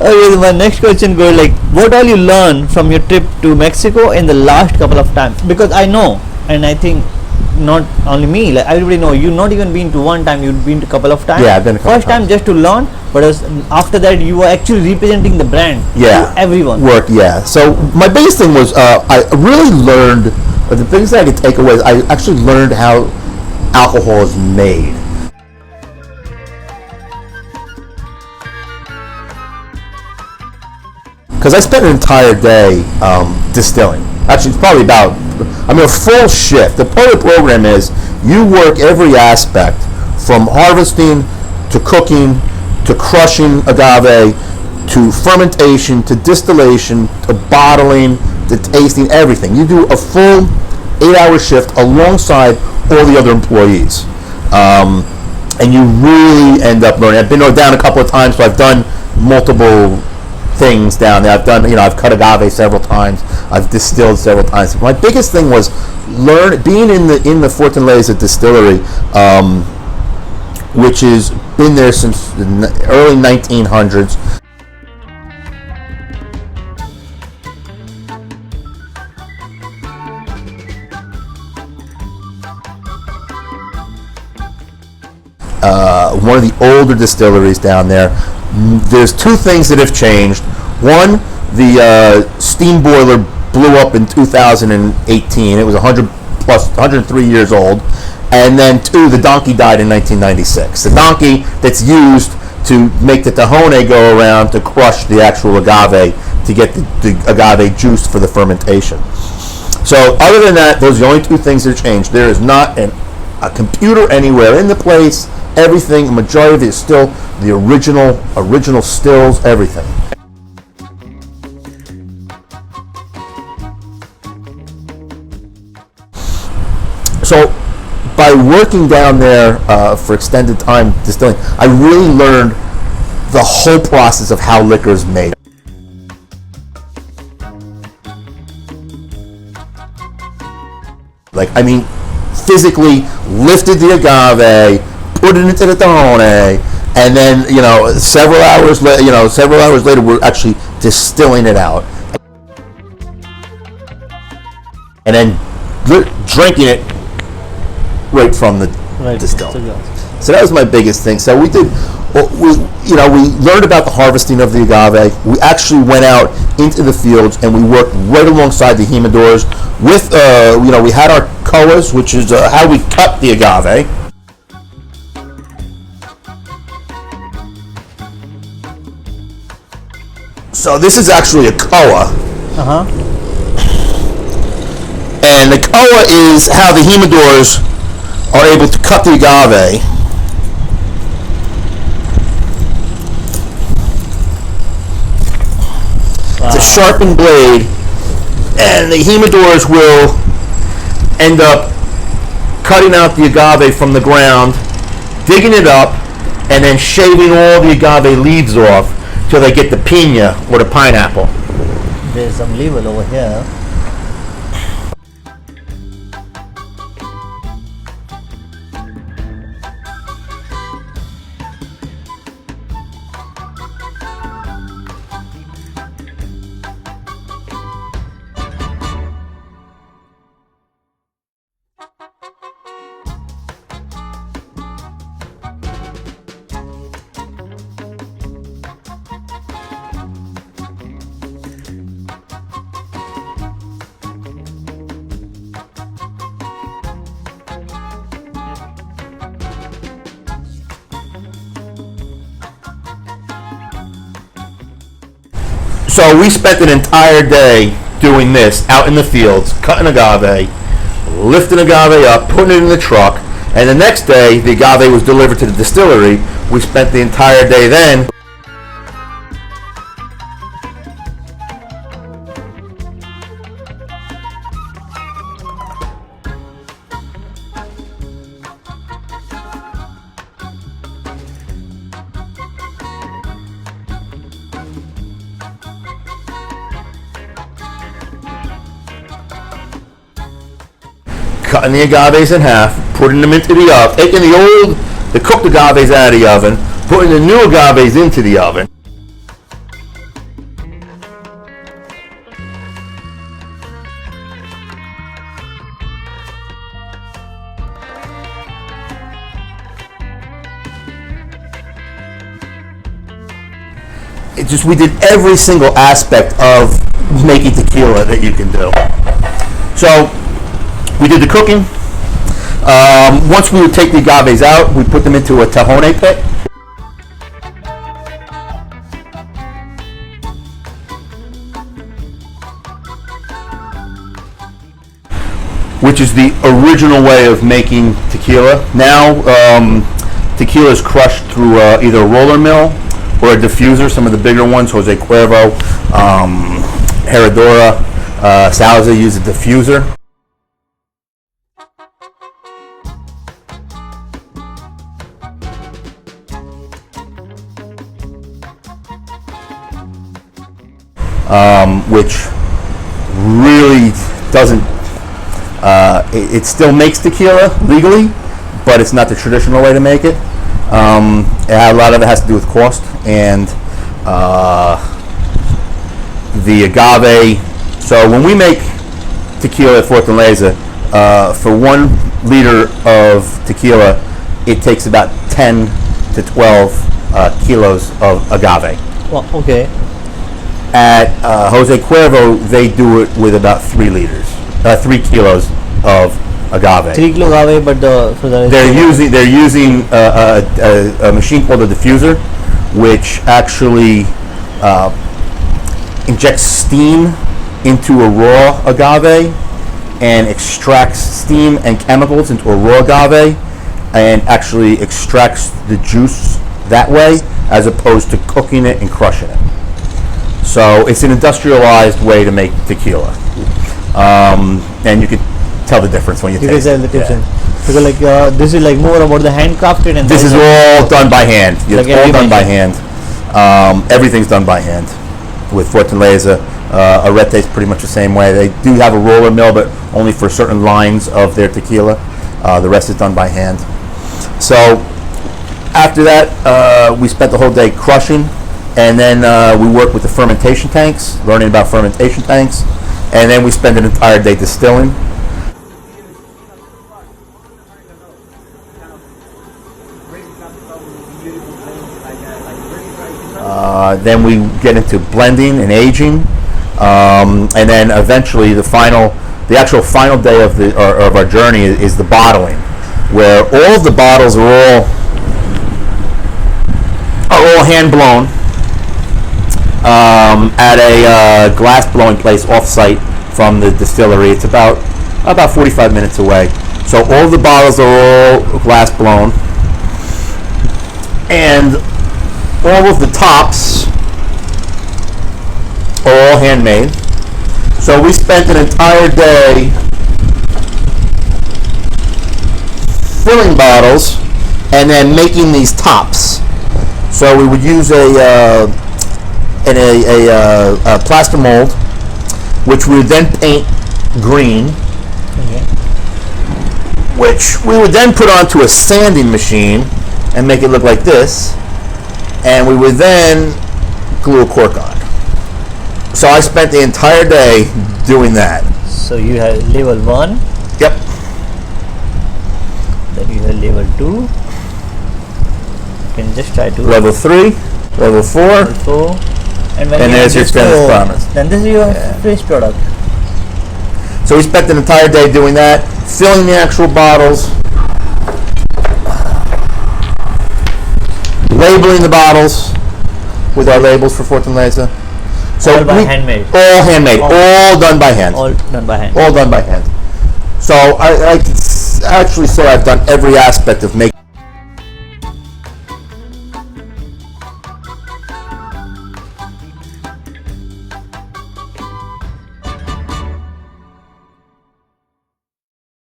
Okay, my next question goes like, what all you learn from your trip to Mexico in the last couple of times? Because I know, and I think not only me, like everybody know, you not even been to one time, you've been to a couple of times. Yeah, I've been a couple First time times. just to learn, but after that you were actually representing the brand Yeah, to everyone. Yeah. So my biggest thing was I really learned, the biggest thing I could take away is I actually learned how alcohol is made. Because I spent an entire day distilling. Actually, it's probably about, a full shift. The part of the program is you work every aspect from harvesting to cooking to crushing agave to fermentation to distillation to bottling to tasting, everything. You do a full 8-hour shift alongside all the other employees. And you really end up learning. I've been down a couple of times, so I've done multiple things down there. I've cut agave several times. I've distilled several times. My biggest thing was being in the Fortaleza distillery, which has been there since the early 1900s. One of the older distilleries down there. There's two things that have changed. One, the steam boiler blew up in 2018. It was 103 years old. And then two, the donkey died in 1996. The donkey that's used to make the tahone go around to crush the actual agave to get the agave juice for the fermentation. So other than that, those are the only two things that have changed. There is not a computer anywhere in the place. Everything, the majority of it is still the original stills, everything. So by working down there for extended time distilling, I really learned the whole process of how liquor is made. Physically lifted the agave, put it into the tahone, and then several hours later we're actually distilling it out, and then drinking it right from the distill. So that was my biggest thing. So we learned about the harvesting of the agave. We actually went out into the fields and we worked right alongside the humidors with we had our koas, which is how we cut the agave. So this is actually a koa. And the koa is how the humidors are able to cut the agave. Wow. It's a sharpened blade, and the humidors will end up cutting out the agave from the ground, digging it up, and then shaving all the agave leaves off till they get the piña or the pineapple. There's some level over here. So we spent an entire day doing this out in the fields, cutting agave, lifting agave up, putting it in the truck, and the next day the agave was delivered to the distillery. We spent the entire day then cutting the agaves in half, putting them into the oven, taking the cooked agaves out of the oven, putting the new agaves into the oven. we did every single aspect of making tequila that you can do. So we did the cooking. Once we would take the agaves out, we put them into a tajone pit. Which is the original way of making tequila. Now, tequila is crushed through either a roller mill or a diffuser. Some of the bigger ones, Jose Cuervo, Herradura, Salsa use a diffuser. Which really doesn't. It still makes tequila legally, but it's not the traditional way to make it. A lot of it has to do with cost and the agave. So when we make tequila at Fortaleza, for 1 liter of tequila, it takes about 10 to 12 kilos of agave. Well, okay. At Jose Cuervo, they do it with about 3 liters. 3 kilos of agave. 3 kilo agave, but they're using a machine called a diffuser, which actually injects steam into a raw agave and extracts steam and chemicals into a raw agave and actually extracts the juice that way, as opposed to cooking it and crushing it. So it's an industrialized way to make tequila. And you can tell the difference when you taste it. Because this is like more about the handcrafted, and this is all done by hand. It's all done by hand. Everything's done by hand. With Fortaleza, Arete is pretty much the same way. They do have a roller mill, but only for certain lines of their tequila. The rest is done by hand. So after that, we spent the whole day crushing, and then we worked with the fermentation tanks, learning about fermentation tanks. And then we spend an entire day distilling. Then we get into blending and aging, and then eventually the actual final day of our journey is the bottling, where all of the bottles are all hand blown. At a glass blowing place off-site from the distillery. It's about 45 minutes away. So all the bottles are all glass blown, and all of the tops are all handmade. So we spent an entire day filling bottles and then making these tops. So we would use a plaster mold, which we would then paint green, which we would then put onto a sanding machine and make it look like this, and we would then glue a cork on. So I spent the entire day doing that. So you have level 1. Yep. Then you have level 2. You can just try to. Level 3, level 4. Level 4. And there's your finished product. Then this is your finished product. So we spent an entire day doing that, filling the actual bottles, labeling the bottles with our labels for Fortaleza. So all handmade. All handmade. All done by hand. All done by hand. All done by hand. So I actually say I've done every aspect of making